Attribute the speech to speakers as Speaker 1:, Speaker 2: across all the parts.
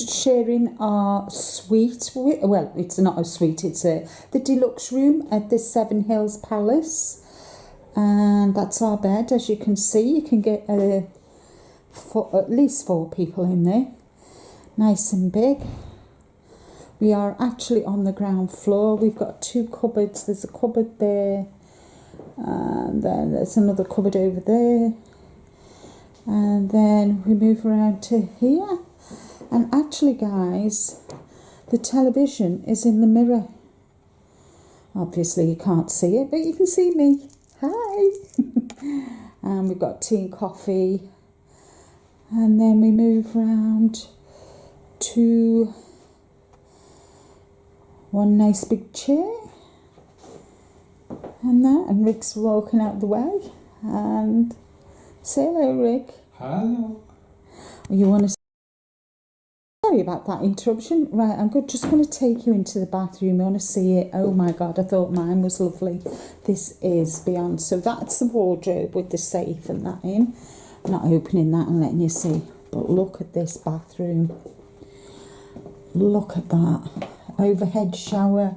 Speaker 1: just sharing our suite. Well, it's not a suite, it's the deluxe room at the Seven Hills Palace. And that's our bed, as you can see. You can get at least 4 people in there. Nice and big. We are actually on the ground floor. We've got 2 cupboards. There's a cupboard there. And then there's another cupboard over there. And then we move around to here. And actually, guys, the television is in the mirror. Obviously, you can't see it, but you can see me. Hi! And we've got tea and coffee. And then we move around to one nice big chair. And that, and Rick's walking out the way. And say hello, Rick.
Speaker 2: Hello.
Speaker 1: You want to... Sorry about that interruption. Right, I'm just going to take you into the bathroom. You want to see it? Oh my God, I thought mine was lovely. This is beyond. So that's the wardrobe with the safe and that in. I'm not opening that and letting you see. But look at this bathroom. Look at that. Overhead shower.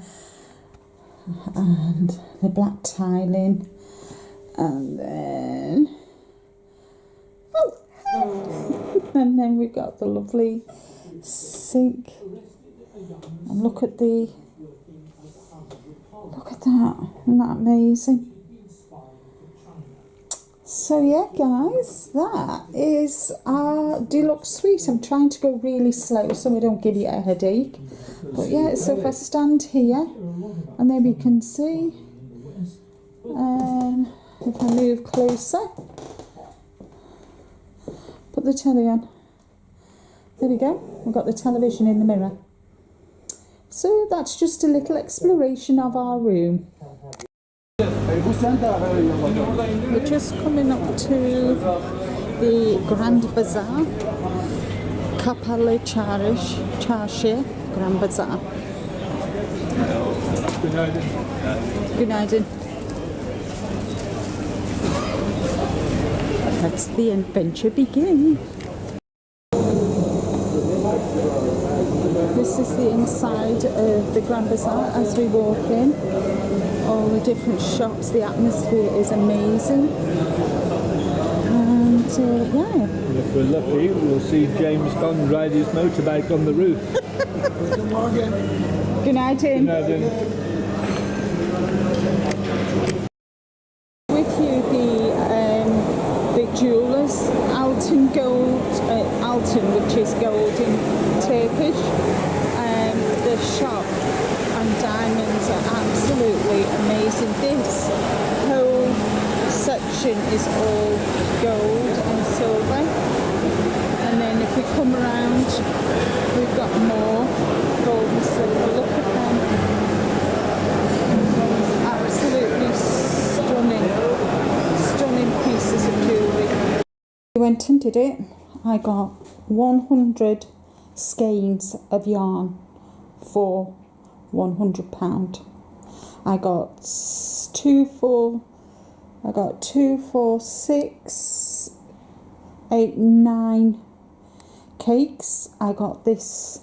Speaker 1: And the black tiling. And then... Oh! And then we've got the lovely sink, and look at that, isn't that amazing? So yeah guys, that is our deluxe suite. I'm trying to go really slow so we don't give you a headache, but yeah, so if I stand here and then we can see, if I move closer, put the telly on. There we go, we've got the television in the mirror. So that's just a little exploration of our room. We're just coming up to the Grand Bazaar, Kapalı Çarşı, Grand Bazaar. Günaydın. Let's the adventure begin. This is the inside of the Grand Bazaar as we walk in. All the different shops, the atmosphere is amazing. And yeah.
Speaker 2: And if we're lucky, we'll see James Bond ride his motorbike on the roof.
Speaker 1: Good night, Tim. With you, the jewellers, Altın which is gold in Turkish. The shop and diamonds are absolutely amazing. This whole section is all gold and silver, and then if we come around, we've got more gold and silver. Look at them, absolutely stunning pieces of jewellery. We went and did it. I got 100 skeins of yarn for £100. I got 2, 4, 6, 8, 9 cakes. I got this,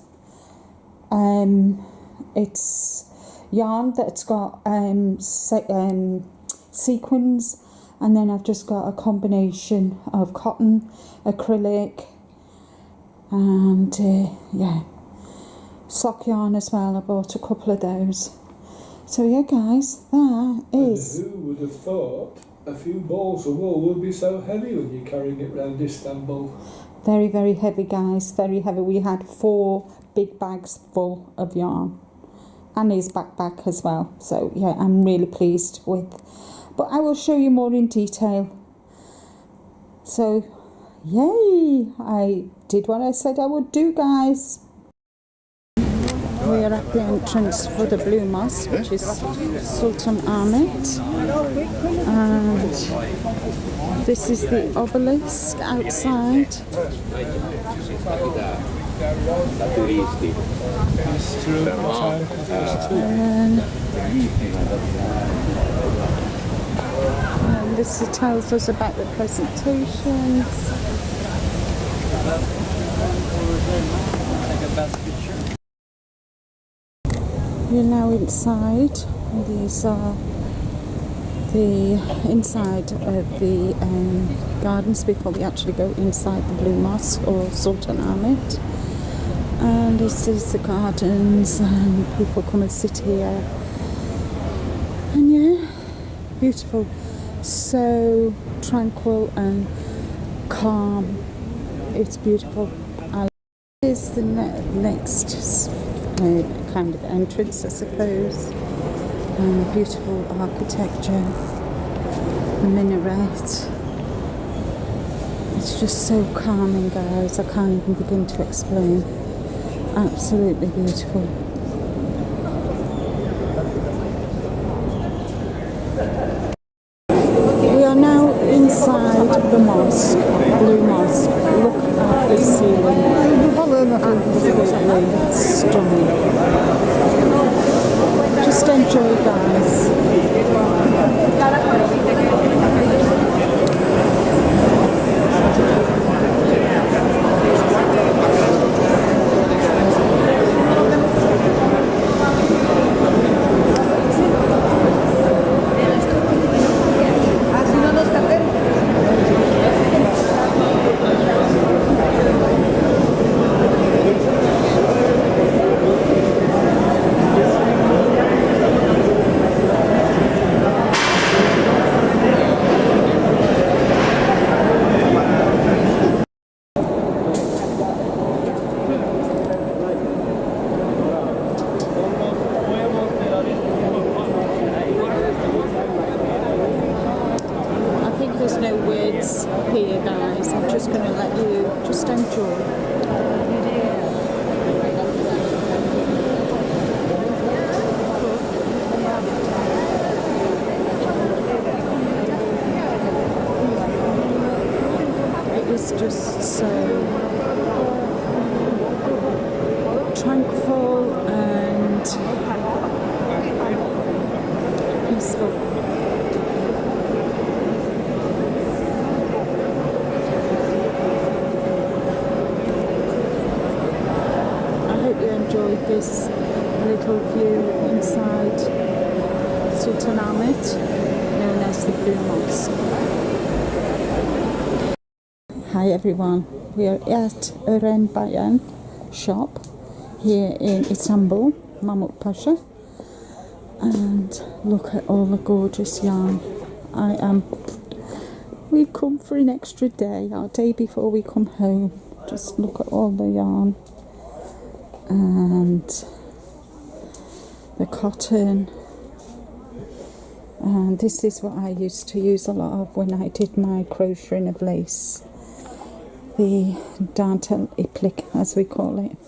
Speaker 1: it's yarn that's got sequins, and then I've just got a combination of cotton, acrylic, and yeah, sock yarn as well. I bought a couple of those. So yeah guys, that is...
Speaker 2: And who would have thought a few balls of wool would be so heavy when you're carrying it around Istanbul?
Speaker 1: Very, very heavy guys, very heavy. We had 4 big bags full of yarn. And his backpack as well. So yeah, I'm really pleased with... But I will show you more in detail. So, yay! I did what I said I would do, guys. We are at the entrance for the Blue Mosque, which is Sultan Ahmet. And this is the obelisk outside. And this tells us about the presentations. We're now inside. These are the inside of the gardens before we actually go inside the Blue Mosque or Sultan Ahmed. And this is the gardens, and people come and sit here. And yeah, beautiful. So tranquil and calm. It's beautiful. This is the next kind of entrance, I suppose. Beautiful architecture, minaret. It's just so calming, guys. I can't even begin to explain. Absolutely beautiful. We are now inside the mosque, Blue Mosque. Look at the ceiling. Absolutely stunning. Just enjoy, guys. There's no words here, guys. I'm just going to let you just enjoy. It is just so tranquil and peaceful. Enjoyed this little view inside Sultan Ahmed, known as the Blue Mosque. Hi everyone, we are at Ören Bayan shop here in Istanbul, Mahmut Pasha, and look at all the gorgeous yarn. We've come for an extra day, our day before we come home. Just look at all the yarn. And the cotton, and this is what I used to use a lot of when I did my crocheting of lace, the dentelle iplik as we call it.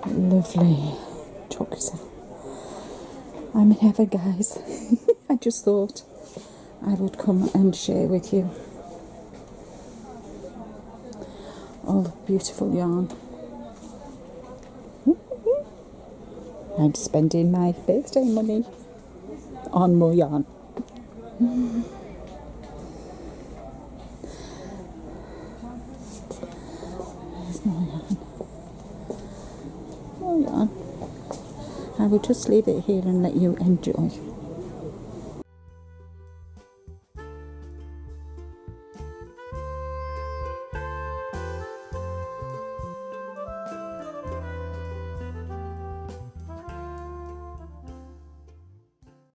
Speaker 1: Lovely. Check this out. I'm in heaven, guys. I just thought I would come and share with you all the beautiful yarn. I'm spending my birthday money on more yarn. There's more yarn. More yarn. I will just leave it here and let you enjoy.